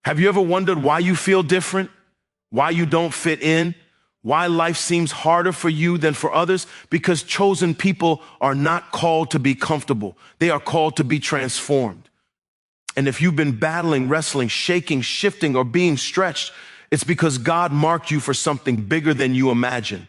Have you ever wondered why you feel different? Why you don't fit in? Why life seems harder for you than for others? Because chosen people are not called to be comfortable. They are called to be transformed. And if you've been battling, wrestling, shaking, shifting, or being stretched, it's because God marked you for something bigger than you imagine.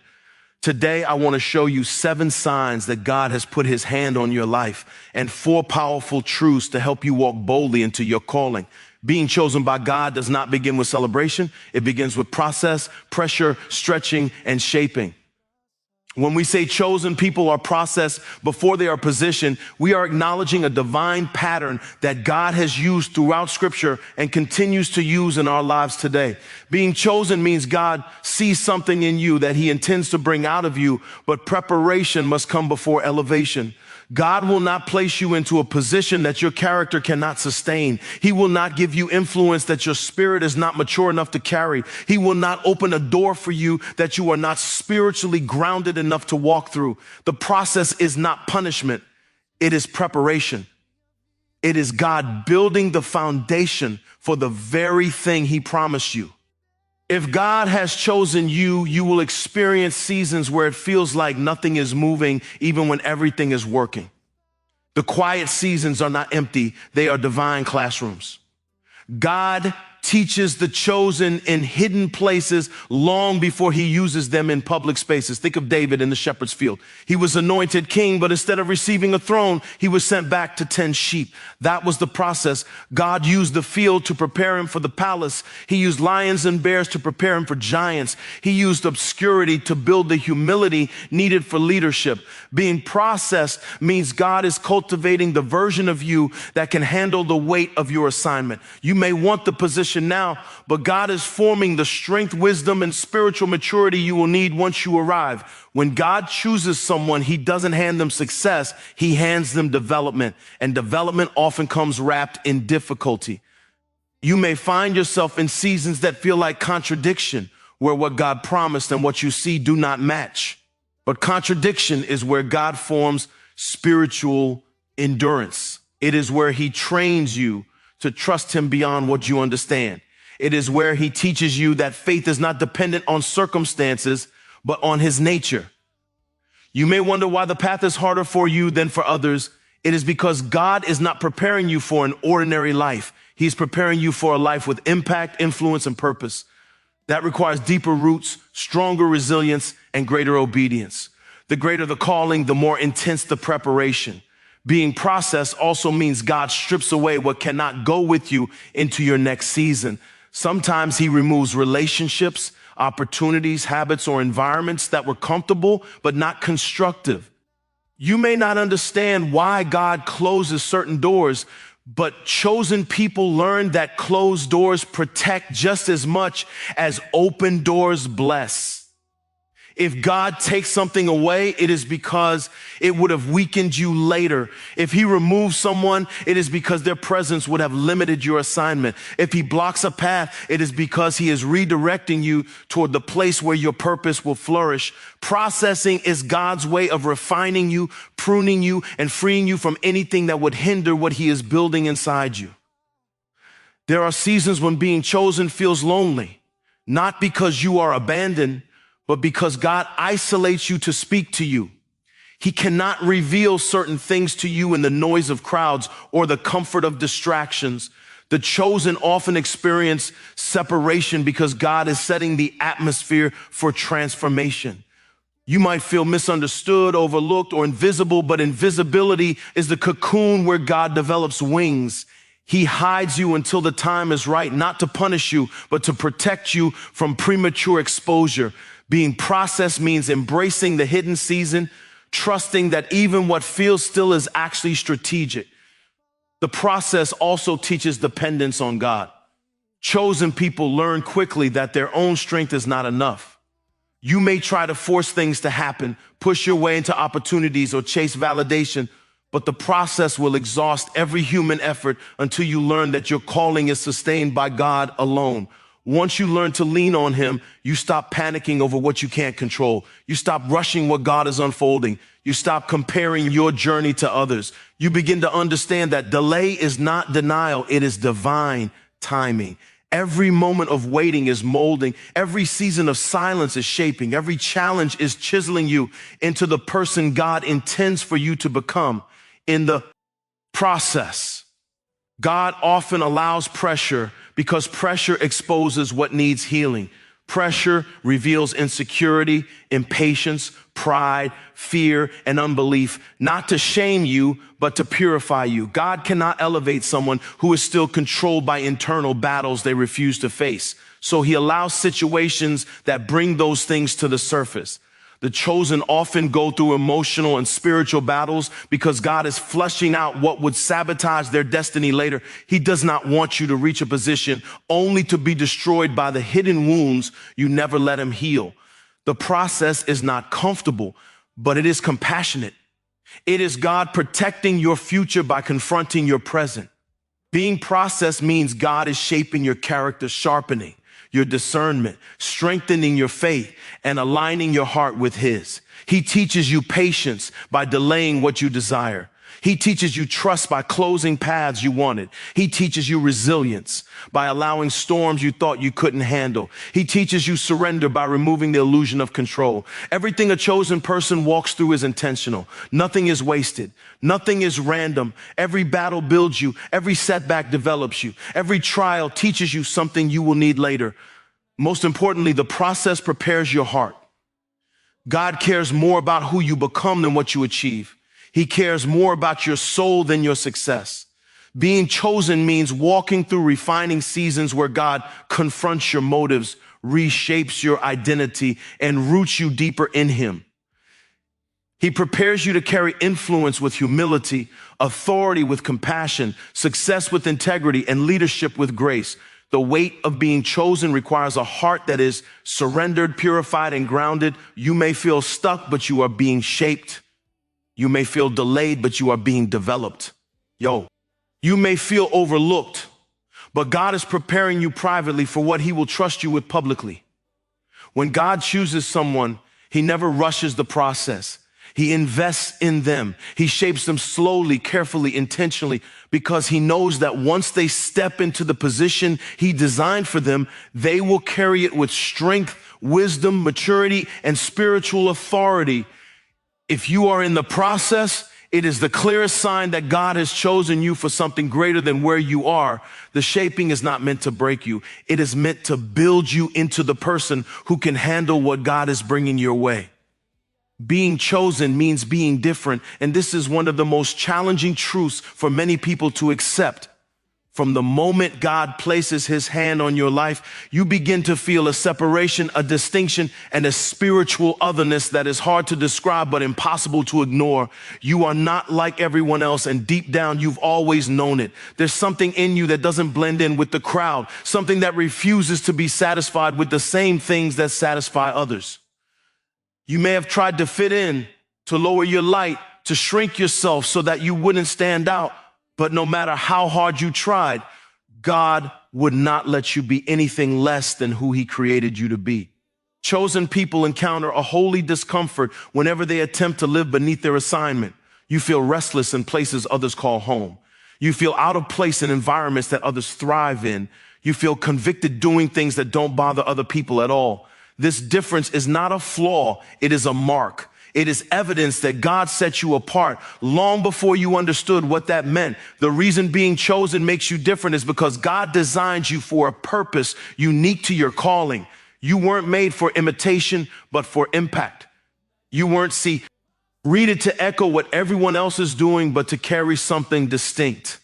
Today, I want to show you 7 signs that God has put his hand on your life and 4 powerful truths to help you walk boldly into your calling. Being chosen by God does not begin with celebration. It begins with process, pressure, stretching, and shaping. When we say chosen people are processed before they are positioned, we are acknowledging a divine pattern that God has used throughout Scripture and continues to use in our lives today. Being chosen means God sees something in you that he intends to bring out of you, but preparation must come before elevation. God will not place you into a position that your character cannot sustain. He will not give you influence that your spirit is not mature enough to carry. He will not open a door for you that you are not spiritually grounded enough to walk through. The process is not punishment. It is preparation. It is God building the foundation for the very thing he promised you. If God has chosen you, you will experience seasons where it feels like nothing is moving, even when everything is working. The quiet seasons are not empty. They are divine classrooms. God teaches the chosen in hidden places long before he uses them in public spaces. Think of David in the shepherd's field. He was anointed king, but instead of receiving a throne, he was sent back to tend sheep. That was the process. God used the field to prepare him for the palace. He used lions and bears to prepare him for giants. He used obscurity to build the humility needed for leadership. Being processed means God is cultivating the version of you that can handle the weight of your assignment. You may want the position now, but God is forming the strength, wisdom, and spiritual maturity you will need once you arrive. When God chooses someone, he doesn't hand them success, he hands them development, and development often comes wrapped in difficulty. You may find yourself in seasons that feel like contradiction, where what God promised and what you see do not match. But contradiction is where God forms spiritual endurance. It is where he trains you to trust him beyond what you understand. It is where he teaches you that faith is not dependent on circumstances, but on his nature. You may wonder why the path is harder for you than for others. It is because God is not preparing you for an ordinary life. He's preparing you for a life with impact, influence, and purpose. That requires deeper roots, stronger resilience, and greater obedience. The greater the calling, the more intense the preparation. Being processed also means God strips away what cannot go with you into your next season. Sometimes he removes relationships, opportunities, habits, or environments that were comfortable but not constructive. You may not understand why God closes certain doors, but chosen people learn that closed doors protect just as much as open doors bless. If God takes something away, it is because it would have weakened you later. If he removes someone, it is because their presence would have limited your assignment. If he blocks a path, it is because he is redirecting you toward the place where your purpose will flourish. Processing is God's way of refining you, pruning you, and freeing you from anything that would hinder what he is building inside you. There are seasons when being chosen feels lonely, not because you are abandoned, but because God isolates you to speak to you. He cannot reveal certain things to you in the noise of crowds or the comfort of distractions. The chosen often experience separation because God is setting the atmosphere for transformation. You might feel misunderstood, overlooked, or invisible, but invisibility is the cocoon where God develops wings. He hides you until the time is right, not to punish you, but to protect you from premature exposure. Being processed means embracing the hidden season, trusting that even what feels still is actually strategic. The process also teaches dependence on God. Chosen people learn quickly that their own strength is not enough. You may try to force things to happen, push your way into opportunities, or chase validation, but the process will exhaust every human effort until you learn that your calling is sustained by God alone. Once you learn to lean on him, you stop panicking over what you can't control. You stop rushing what God is unfolding. You stop comparing your journey to others. You begin to understand that delay is not denial. It is divine timing. Every moment of waiting is molding. Every season of silence is shaping. Every challenge is chiseling you into the person God intends for you to become. In the process, God often allows pressure because pressure exposes what needs healing. Pressure reveals insecurity, impatience, pride, fear, and unbelief, not to shame you, but to purify you. God cannot elevate someone who is still controlled by internal battles they refuse to face. So he allows situations that bring those things to the surface. The chosen often go through emotional and spiritual battles because God is flushing out what would sabotage their destiny later. He does not want you to reach a position only to be destroyed by the hidden wounds you never let him heal. The process is not comfortable, but it is compassionate. It is God protecting your future by confronting your present. Being processed means God is shaping your character, sharpening your discernment, strengthening your faith, and aligning your heart with his. He teaches you patience by delaying what you desire. He teaches you trust by closing paths you wanted. He teaches you resilience by allowing storms you thought you couldn't handle. He teaches you surrender by removing the illusion of control. Everything a chosen person walks through is intentional. Nothing is wasted. Nothing is random. Every battle builds you. Every setback develops you. Every trial teaches you something you will need later. Most importantly, the process prepares your heart. God cares more about who you become than what you achieve. He cares more about your soul than your success. Being chosen means walking through refining seasons where God confronts your motives, reshapes your identity, and roots you deeper in him. He prepares you to carry influence with humility, authority with compassion, success with integrity, and leadership with grace. The weight of being chosen requires a heart that is surrendered, purified, and grounded. You may feel stuck, but you are being shaped. You may feel delayed, but you are being developed. You may feel overlooked, but God is preparing you privately for what he will trust you with publicly. When God chooses someone, he never rushes the process. He invests in them. He shapes them slowly, carefully, intentionally, because he knows that once they step into the position he designed for them, they will carry it with strength, wisdom, maturity, and spiritual authority. If you are in the process, it is the clearest sign that God has chosen you for something greater than where you are. The shaping is not meant to break you. It is meant to build you into the person who can handle what God is bringing your way. Being chosen means being different, and this is one of the most challenging truths for many people to accept. From the moment God places his hand on your life, you begin to feel a separation, a distinction, and a spiritual otherness that is hard to describe but impossible to ignore. You are not like everyone else, and deep down, you've always known it. There's something in you that doesn't blend in with the crowd, something that refuses to be satisfied with the same things that satisfy others. You may have tried to fit in, to lower your light, to shrink yourself so that you wouldn't stand out. But no matter how hard you tried, God would not let you be anything less than who he created you to be. Chosen people encounter a holy discomfort whenever they attempt to live beneath their assignment. You feel restless in places others call home. You feel out of place in environments that others thrive in. You feel convicted doing things that don't bother other people at all. This difference is not a flaw, it is a mark. It is evidence that God set you apart long before you understood what that meant. The reason being chosen makes you different is because God designed you for a purpose unique to your calling. You weren't made for imitation, but for impact. You weren't, read to echo what everyone else is doing, but to carry something distinct.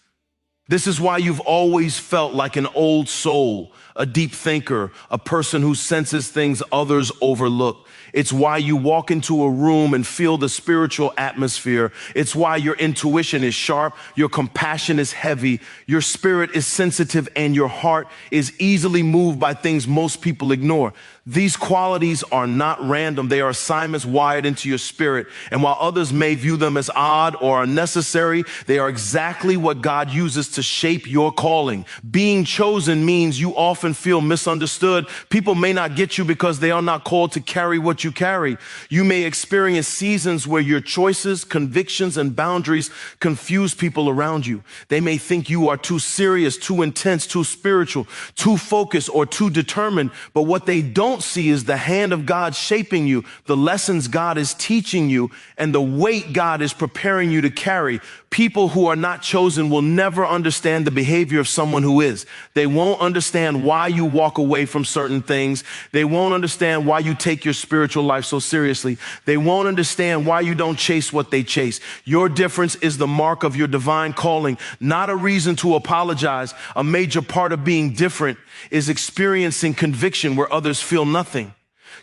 This is why you've always felt like an old soul, a deep thinker, a person who senses things others overlook. It's why you walk into a room and feel the spiritual atmosphere. It's why your intuition is sharp, your compassion is heavy, your spirit is sensitive, and your heart is easily moved by things most people ignore. These qualities are not random. They are assignments wired into your spirit. And while others may view them as odd or unnecessary, they are exactly what God uses to to shape your calling. Being chosen means you often feel misunderstood. People may not get you because they are not called to carry what you carry. You may experience seasons where your choices, convictions, and boundaries confuse people around you. They may think you are too serious, too intense, too spiritual, too focused, or too determined. But what they don't see is the hand of God shaping you, the lessons God is teaching you, and the weight God is preparing you to carry. People who are not chosen will never understand the behavior of someone who is. They won't understand why you walk away from certain things. They won't understand why you take your spiritual life so seriously. They won't understand why you don't chase what they chase. Your difference is the mark of your divine calling, not a reason to apologize. A major part of being different is experiencing conviction where others feel nothing.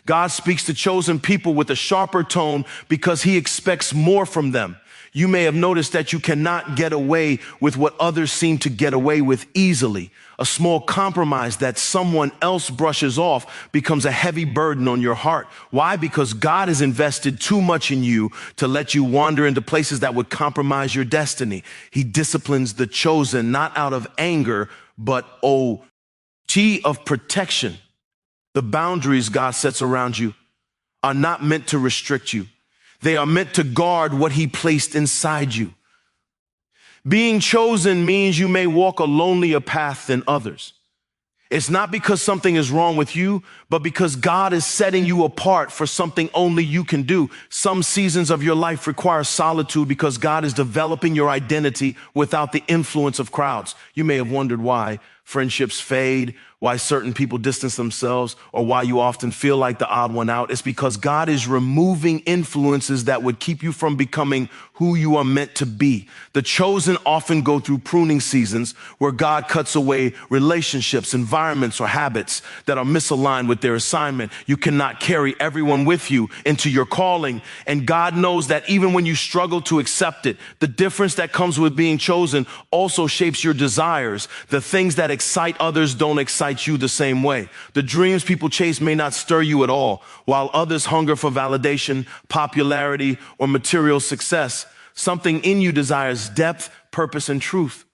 God speaks to chosen people with a sharper tone because he expects more from them. You may have noticed that you cannot get away with what others seem to get away with easily. A small compromise that someone else brushes off becomes a heavy burden on your heart. Why? Because God has invested too much in you to let you wander into places that would compromise your destiny. He disciplines the chosen, not out of anger, but of protection. The boundaries God sets around you are not meant to restrict you. They are meant to guard what he placed inside you. Being chosen means you may walk a lonelier path than others. It's not because something is wrong with you, but because God is setting you apart for something only you can do. Some seasons of your life require solitude because God is developing your identity without the influence of crowds. You may have wondered why friendships fade, why certain people distance themselves, or why you often feel like the odd one out. It's because God is removing influences that would keep you from becoming who you are meant to be. The chosen often go through pruning seasons where God cuts away relationships, environments, or habits that are misaligned with their assignment. You cannot carry everyone with you into your calling, and God knows that even when you struggle to accept it, the difference that comes with being chosen also shapes your desires. The things that excite others don't excite you the same way. The dreams people chase may not stir you at all, while others hunger for validation, popularity, or material success. Something in you desires depth, purpose, and truth.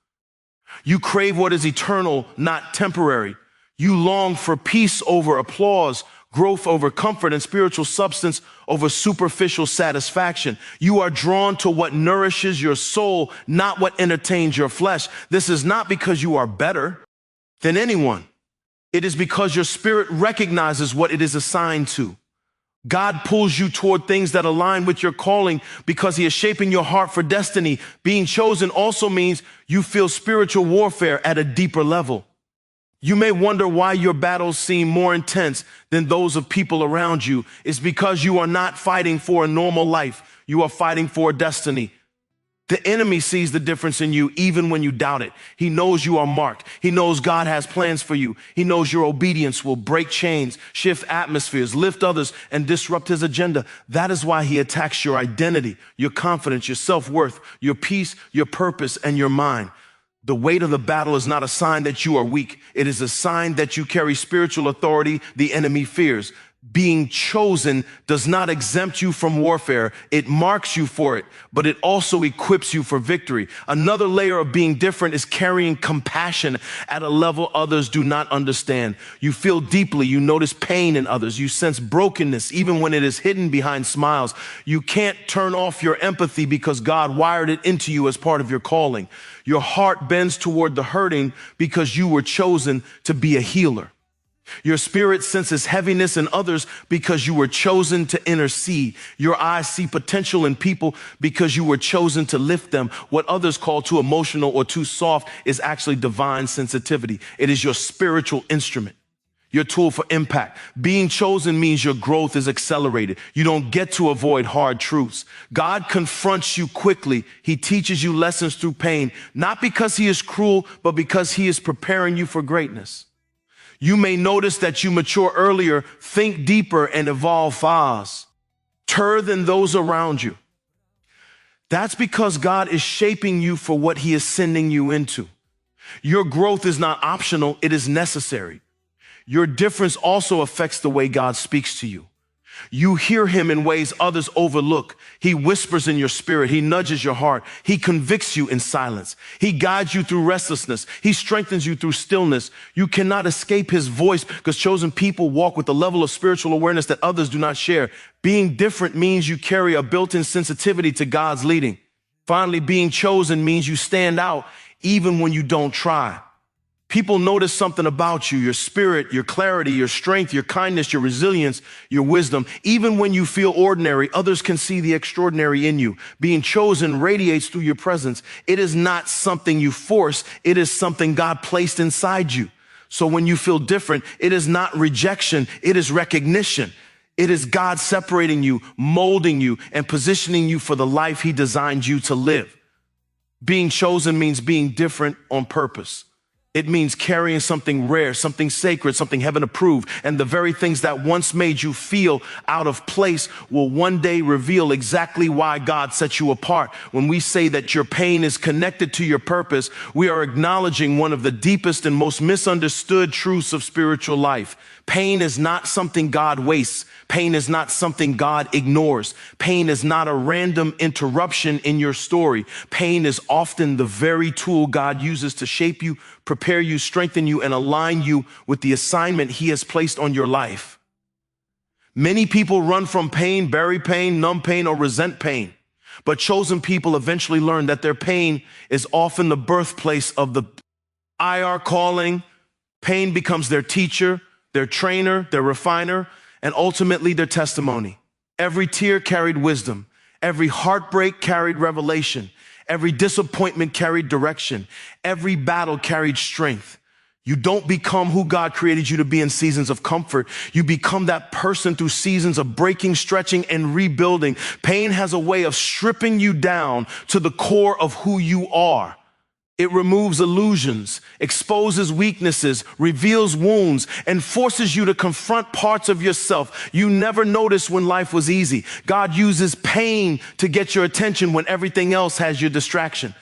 You crave what is eternal, not temporary. You long for peace over applause, growth over comfort, and spiritual substance over superficial satisfaction. You are drawn to what nourishes your soul, not what entertains your flesh. This is not because you are better than anyone. It is because your spirit recognizes what it is assigned to. God pulls you toward things that align with your calling because he is shaping your heart for destiny. Being chosen also means you feel spiritual warfare at a deeper level. You may wonder why your battles seem more intense than those of people around you. It's because you are not fighting for a normal life. You are fighting for a destiny. The enemy sees the difference in you even when you doubt it. He knows you are marked. He knows God has plans for you. He knows your obedience will break chains, shift atmospheres, lift others, and disrupt his agenda. That is why he attacks your identity, your confidence, your self-worth, your peace, your purpose, and your mind. The weight of the battle is not a sign that you are weak. It is a sign that you carry spiritual authority the enemy fears. Being chosen does not exempt you from warfare. It marks you for it, but it also equips you for victory. Another layer of being different is carrying compassion at a level others do not understand. You feel deeply. You notice pain in others. You sense brokenness, even when it is hidden behind smiles. You can't turn off your empathy because God wired it into you as part of your calling. Your heart bends toward the hurting because you were chosen to be a healer. Your spirit senses heaviness in others because you were chosen to intercede. Your eyes see potential in people because you were chosen to lift them. What others call too emotional or too soft is actually divine sensitivity. It is your spiritual instrument, your tool for impact. Being chosen means your growth is accelerated. You don't get to avoid hard truths. God confronts you quickly. He teaches you lessons through pain, not because he is cruel, but because he is preparing you for greatness. You may notice that you mature earlier, think deeper, and evolve faster than those around you. That's because God is shaping you for what he is sending you into. Your growth is not optional, it is necessary. Your difference also affects the way God speaks to you. You hear him in ways others overlook. He whispers in your spirit. He nudges your heart. He convicts you in silence. He guides you through restlessness. He strengthens you through stillness. You cannot escape his voice because chosen people walk with a level of spiritual awareness that others do not share. Being different means you carry a built-in sensitivity to God's leading. Finally, being chosen means you stand out even when you don't try. People notice something about you, your spirit, your clarity, your strength, your kindness, your resilience, your wisdom. Even when you feel ordinary, others can see the extraordinary in you. Being chosen radiates through your presence. It is not something you force. It is something God placed inside you. So when you feel different, it is not rejection. It is recognition. It is God separating you, molding you, and positioning you for the life he designed you to live. Being chosen means being different on purpose. It means carrying something rare, something sacred, something heaven approved. And the very things that once made you feel out of place will one day reveal exactly why God set you apart. When we say that your pain is connected to your purpose, we are acknowledging one of the deepest and most misunderstood truths of spiritual life. Pain is not something God wastes. Pain is not something God ignores. Pain is not a random interruption in your story. Pain is often the very tool God uses to shape you, prepare you, strengthen you, and align you with the assignment he has placed on your life. Many people run from pain, bury pain, numb pain, or resent pain. But chosen people eventually learn that their pain is often the birthplace of the IR calling. Pain becomes their teacher, their trainer, their refiner, and ultimately their testimony. Every tear carried wisdom. Every heartbreak carried revelation. Every disappointment carried direction. Every battle carried strength. You don't become who God created you to be in seasons of comfort. You become that person through seasons of breaking, stretching, and rebuilding. Pain has a way of stripping you down to the core of who you are. It removes illusions, exposes weaknesses, reveals wounds, and forces you to confront parts of yourself you never noticed when life was easy. God uses pain to get your attention when everything else has your distraction.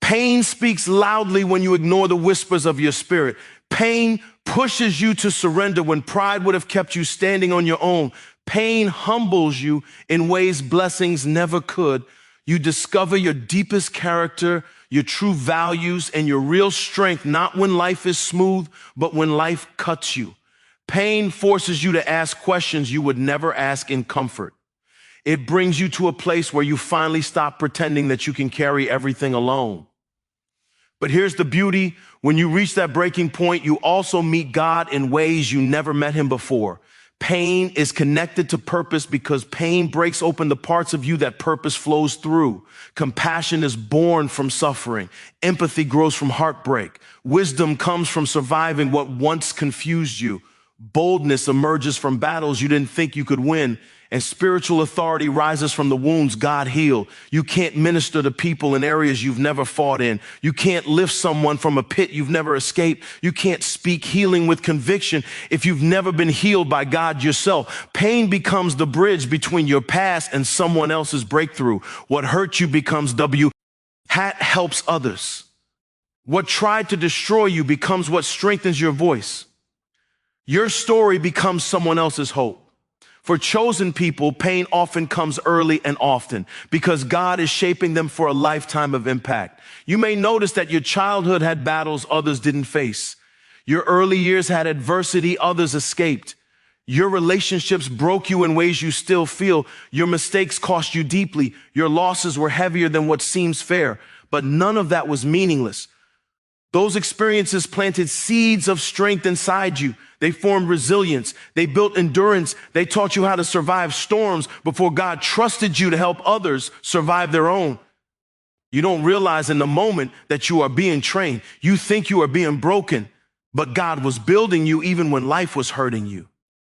Pain speaks loudly when you ignore the whispers of your spirit. Pain pushes you to surrender when pride would have kept you standing on your own. Pain humbles you in ways blessings never could. You discover your deepest character, your true values, and your real strength, not when life is smooth, but when life cuts you. Pain forces you to ask questions you would never ask in comfort. It brings you to a place where you finally stop pretending that you can carry everything alone. But here's the beauty. When you reach that breaking point, you also meet God in ways you never met him before. Pain is connected to purpose because pain breaks open the parts of you that purpose flows through. Compassion is born from suffering. Empathy grows from heartbreak. Wisdom comes from surviving what once confused you. Boldness emerges from battles you didn't think you could win. And spiritual authority rises from the wounds God healed. You can't minister to people in areas you've never fought in. You can't lift someone from a pit you've never escaped. You can't speak healing with conviction if you've never been healed by God yourself. Pain becomes the bridge between your past and someone else's breakthrough. What hurt you becomes helps others. What tried to destroy you becomes what strengthens your voice. Your story becomes someone else's hope. For chosen people, pain often comes early and often because God is shaping them for a lifetime of impact. You may notice that your childhood had battles others didn't face. Your early years had adversity others escaped. Your relationships broke you in ways you still feel. Your mistakes cost you deeply. Your losses were heavier than what seems fair. But none of that was meaningless. Those experiences planted seeds of strength inside you. They formed resilience. They built endurance. They taught you how to survive storms before God trusted you to help others survive their own. You don't realize in the moment that you are being trained. You think you are being broken, but God was building you even when life was hurting you.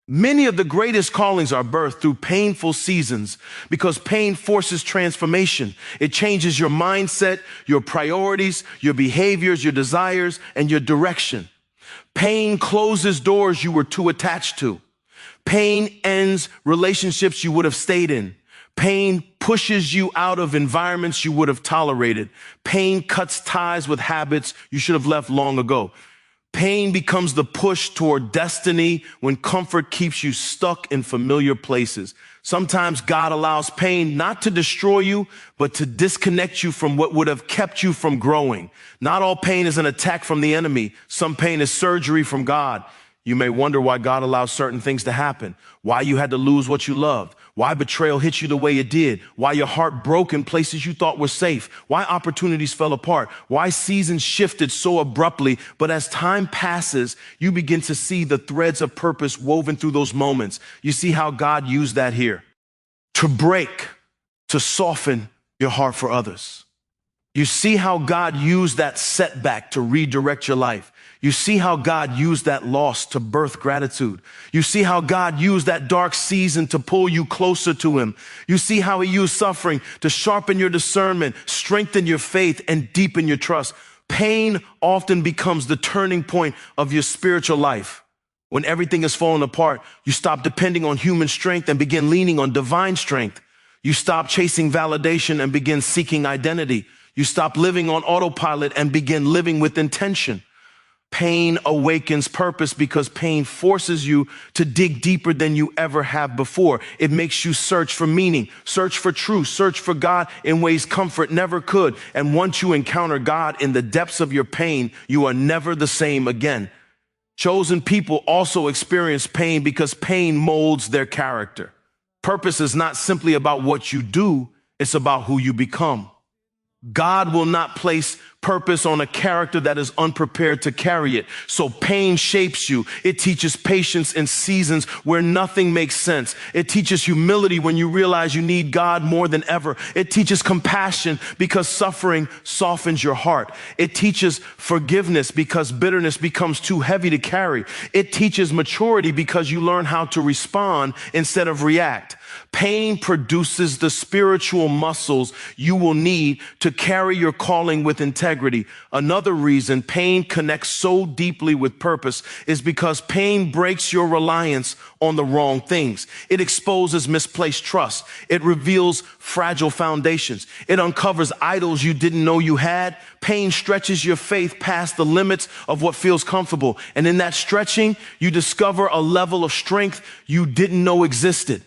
Many of the greatest callings are birthed through painful seasons because pain forces transformation. It changes your mindset, your priorities, your behaviors, your desires, and your direction. Pain closes doors you were too attached to. Pain ends relationships you would have stayed in. Pain pushes you out of environments you would have tolerated. Pain cuts ties with habits you should have left long ago. Pain becomes the push toward destiny when comfort keeps you stuck in familiar places. Sometimes God allows pain not to destroy you, but to disconnect you from what would have kept you from growing. Not all pain is an attack from the enemy. Some pain is surgery from God. You may wonder why God allows certain things to happen, why you had to lose what you loved, why betrayal hit you the way it did, why your heart broke in places you thought were safe, why opportunities fell apart, why seasons shifted so abruptly. But as time passes, you begin to see the threads of purpose woven through those moments. You see how God used that here to break, to soften your heart for others. You see how God used that setback to redirect your life. You see how God used that loss to birth gratitude. You see how God used that dark season to pull you closer to him. You see how he used suffering to sharpen your discernment, strengthen your faith, and deepen your trust. Pain often becomes the turning point of your spiritual life. When everything is falling apart, you stop depending on human strength and begin leaning on divine strength. You stop chasing validation and begin seeking identity. You stop living on autopilot and begin living with intention. Pain awakens purpose because pain forces you to dig deeper than you ever have before. It makes you search for meaning, search for truth, search for God in ways comfort never could. And once you encounter God in the depths of your pain, you are never the same again. Chosen people also experience pain because pain molds their character. Purpose is not simply about what you do, it's about who you become. God will not place purpose on a character that is unprepared to carry it. So pain shapes you. It teaches patience in seasons where nothing makes sense. It teaches humility when you realize you need God more than ever. It teaches compassion because suffering softens your heart. It teaches forgiveness because bitterness becomes too heavy to carry. It teaches maturity because you learn how to respond instead of react. Pain produces the spiritual muscles you will need to carry your calling with integrity. Another reason pain connects so deeply with purpose is because pain breaks your reliance on the wrong things. It exposes misplaced trust. It reveals fragile foundations. It uncovers idols you didn't know you had. Pain stretches your faith past the limits of what feels comfortable. And in that stretching, you discover a level of strength you didn't know existed.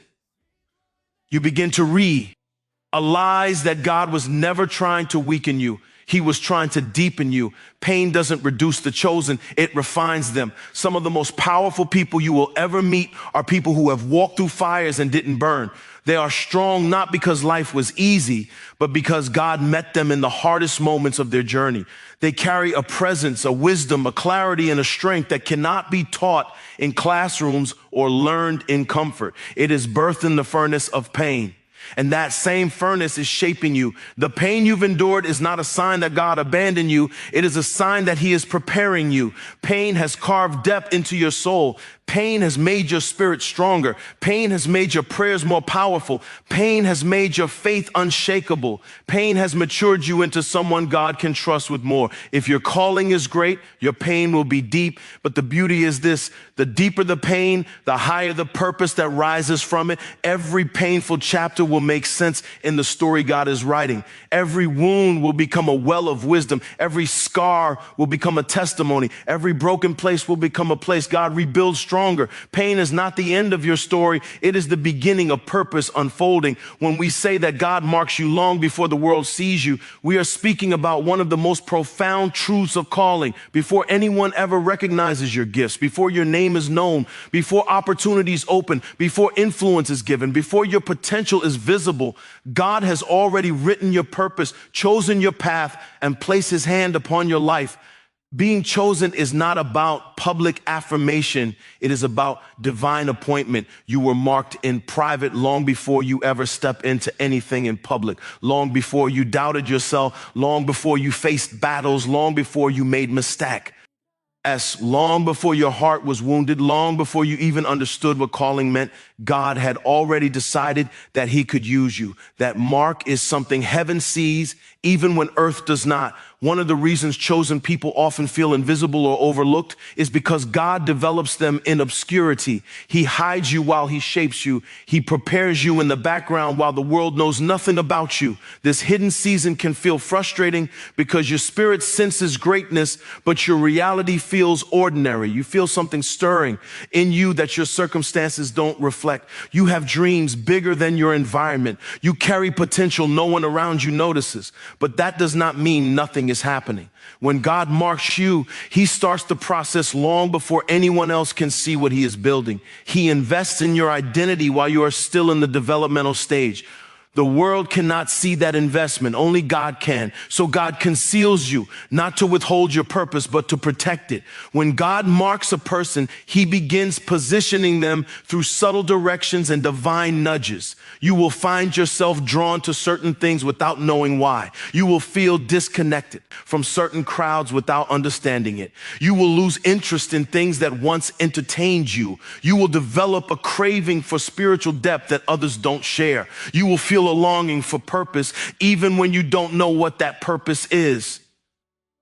You begin to realize that God was never trying to weaken you. He was trying to deepen you. Pain doesn't reduce the chosen, it refines them. Some of the most powerful people you will ever meet are people who have walked through fires and didn't burn. They are strong not because life was easy, but because God met them in the hardest moments of their journey. They carry a presence, a wisdom, a clarity, and a strength that cannot be taught in classrooms or learned in comfort. It is birthed in the furnace of pain. And that same furnace is shaping you. The pain you've endured is not a sign that God abandoned you. It is a sign that he is preparing you. Pain has carved depth into your soul. Pain has made your spirit stronger. Pain has made your prayers more powerful. Pain has made your faith unshakable. Pain has matured you into someone God can trust with more. If your calling is great, your pain will be deep. But the beauty is this: the deeper the pain, the higher the purpose that rises from it. Every painful chapter will make sense in the story God is writing. Every wound will become a well of wisdom. Every scar will become a testimony. Every broken place will become a place God rebuilds stronger. Pain is not the end of your story. It is the beginning of purpose unfolding. When we say that God marks you long before the world sees you, we are speaking about one of the most profound truths of calling. Before anyone ever recognizes your gifts, before your name is known, before opportunities open, before influence is given, before your potential is visible, God has already written your purpose, chosen your path, and placed his hand upon your life. Being chosen is not about public affirmation. It is about divine appointment. You were marked in private long before you ever step into anything in public, long before you doubted yourself, long before you faced battles, long before you made mistakes. As long before your heart was wounded, long before you even understood what calling meant, God had already decided that he could use you. That mark is something heaven sees, even when earth does not. One of the reasons chosen people often feel invisible or overlooked is because God develops them in obscurity. He hides you while he shapes you. He prepares you in the background while the world knows nothing about you. This hidden season can feel frustrating because your spirit senses greatness, but your reality feels ordinary. You feel something stirring in you that your circumstances don't reflect. You have dreams bigger than your environment. You carry potential no one around you notices, but that does not mean nothing is happening. When God marks you, he starts the process long before anyone else can see what he is building. He invests in your identity while you are still in the developmental stage. The world cannot see that investment. Only God can. So God conceals you, not to withhold your purpose, but to protect it. When God marks a person, he begins positioning them through subtle directions and divine nudges. You will find yourself drawn to certain things without knowing why. You will feel disconnected from certain crowds without understanding it. You will lose interest in things that once entertained you. You will develop a craving for spiritual depth that others don't share. You will feel a longing for purpose, even when you don't know what that purpose is.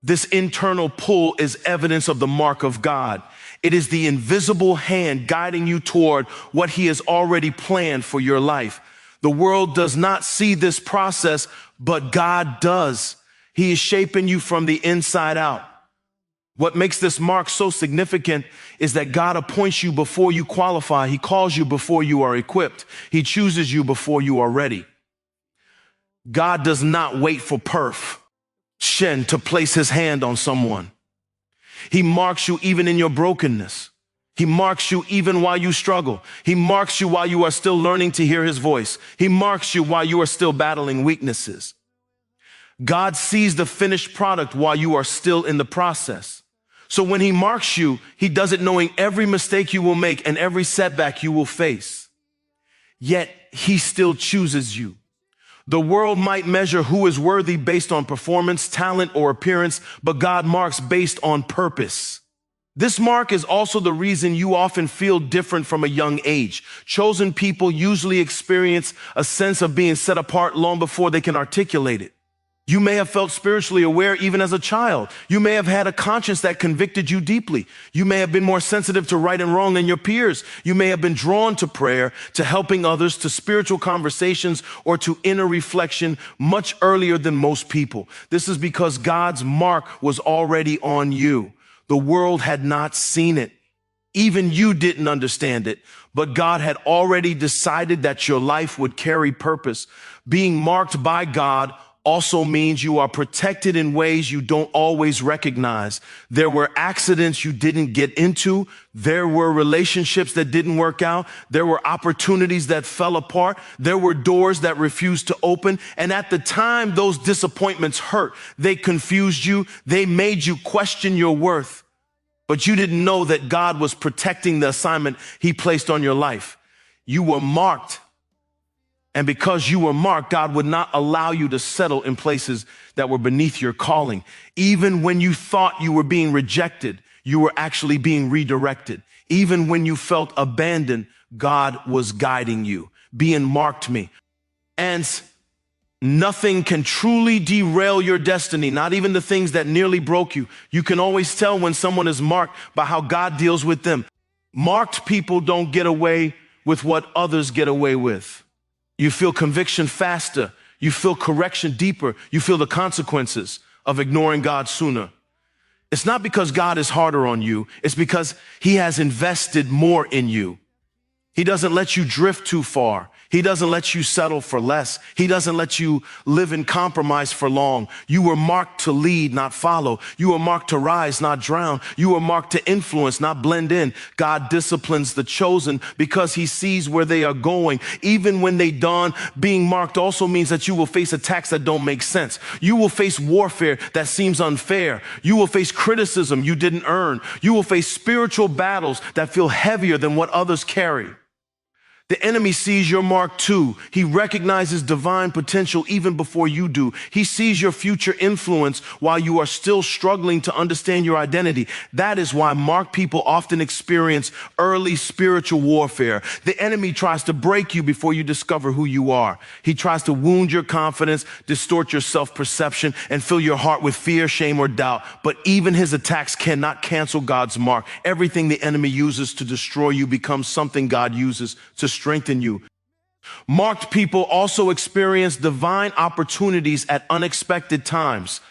This internal pull is evidence of the mark of God. It is the invisible hand guiding you toward what he has already planned for your life. The world does not see this process, but God does. He is shaping you from the inside out. What makes this mark so significant is that God appoints you before you qualify. He calls you before you are equipped. He chooses you before you are ready. God does not wait for perfection to place his hand on someone. He marks you even in your brokenness. He marks you even while you struggle. He marks you while you are still learning to hear his voice. He marks you while you are still battling weaknesses. God sees the finished product while you are still in the process. So when he marks you, he does it knowing every mistake you will make and every setback you will face. Yet he still chooses you. The world might measure who is worthy based on performance, talent, or appearance, but God marks based on purpose. This mark is also the reason you often feel different from a young age. Chosen people usually experience a sense of being set apart long before they can articulate it. You may have felt spiritually aware even as a child. You may have had a conscience that convicted you deeply. You may have been more sensitive to right and wrong than your peers. You may have been drawn to prayer, to helping others, to spiritual conversations, or to inner reflection much earlier than most people. This is because God's mark was already on you. The world had not seen it. Even you didn't understand it, but God had already decided that your life would carry purpose. Being marked by God also means you are protected in ways you don't always recognize. There were accidents you didn't get into. There were relationships that didn't work out. There were opportunities that fell apart. There were doors that refused to open. And at the time those disappointments hurt, they confused you. They made you question your worth. But you didn't know that God was protecting the assignment he placed on your life. You were marked. And because you were marked, God would not allow you to settle in places that were beneath your calling. Even when you thought you were being rejected, you were actually being redirected. Even when you felt abandoned, God was guiding you. Being marked me. And nothing can truly derail your destiny, not even the things that nearly broke you. You can always tell when someone is marked by how God deals with them. Marked people don't get away with what others get away with. You feel conviction faster. You feel correction deeper. You feel the consequences of ignoring God sooner. It's not because God is harder on you. It's because he has invested more in you. He doesn't let you drift too far. He doesn't let you settle for less. He doesn't let you live in compromise for long. You were marked to lead, not follow. You were marked to rise, not drown. You were marked to influence, not blend in. God disciplines the chosen because he sees where they are going. Even when they dawn, being marked also means that you will face attacks that don't make sense. You will face warfare that seems unfair. You will face criticism you didn't earn. You will face spiritual battles that feel heavier than what others carry. The enemy sees your mark too. He recognizes divine potential even before you do. He sees your future influence while you are still struggling to understand your identity. That is why marked people often experience early spiritual warfare. The enemy tries to break you before you discover who you are. He tries to wound your confidence, distort your self-perception, and fill your heart with fear, shame, or doubt. But even his attacks cannot cancel God's mark. Everything the enemy uses to destroy you becomes something God uses to strengthen you. Marked people also experience divine opportunities at unexpected times.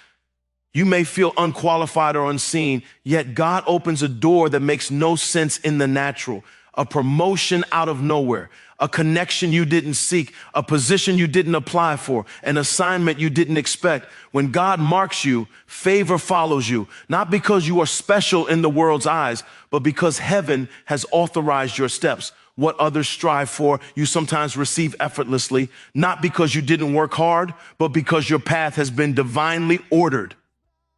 You may feel unqualified or unseen, yet God opens a door that makes no sense in the natural. A promotion out of nowhere, a connection you didn't seek, a position you didn't apply for, an assignment you didn't expect. When God marks you, favor follows you, not because you are special in the world's eyes, but because heaven has authorized your steps. What others strive for, you sometimes receive effortlessly, not because you didn't work hard, but because your path has been divinely ordered.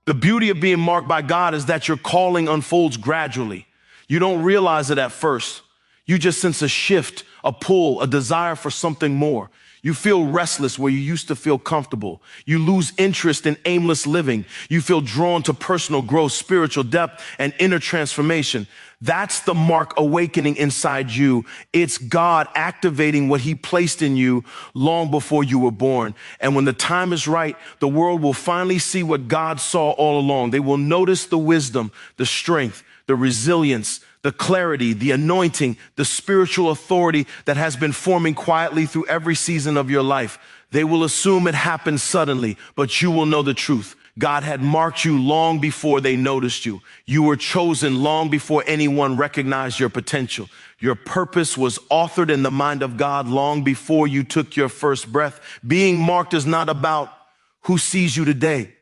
The beauty of being marked by God is that your calling unfolds gradually. You don't realize it at first. You just sense a shift, a pull, a desire for something more. You feel restless where you used to feel comfortable. You lose interest in aimless living. You feel drawn to personal growth, spiritual depth, and inner transformation. That's the mark awakening inside you. It's God activating what he placed in you long before you were born. And when the time is right, the world will finally see what God saw all along. They will notice the wisdom, the strength, the resilience, the clarity, the anointing, the spiritual authority that has been forming quietly through every season of your life. They will assume it happened suddenly, but you will know the truth. God had marked you long before they noticed you. You were chosen long before anyone recognized your potential. Your purpose was authored in the mind of God long before you took your first breath. Being marked is not about who sees you today.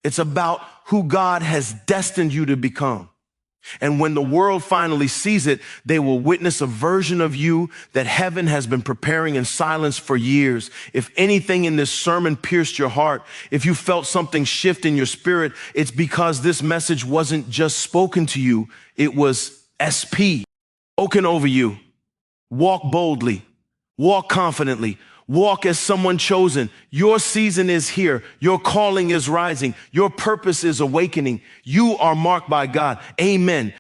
It's about who God has destined you to become. And when the world finally sees it, they will witness a version of you that heaven has been preparing in silence for years. If anything in this sermon pierced your heart, if you felt something shift in your spirit, it's because this message wasn't just spoken to you. It was spoken over you. Walk boldly, walk confidently, walk as someone chosen. Your season is here. Your calling is rising. Your purpose is awakening. You are marked by God. Amen.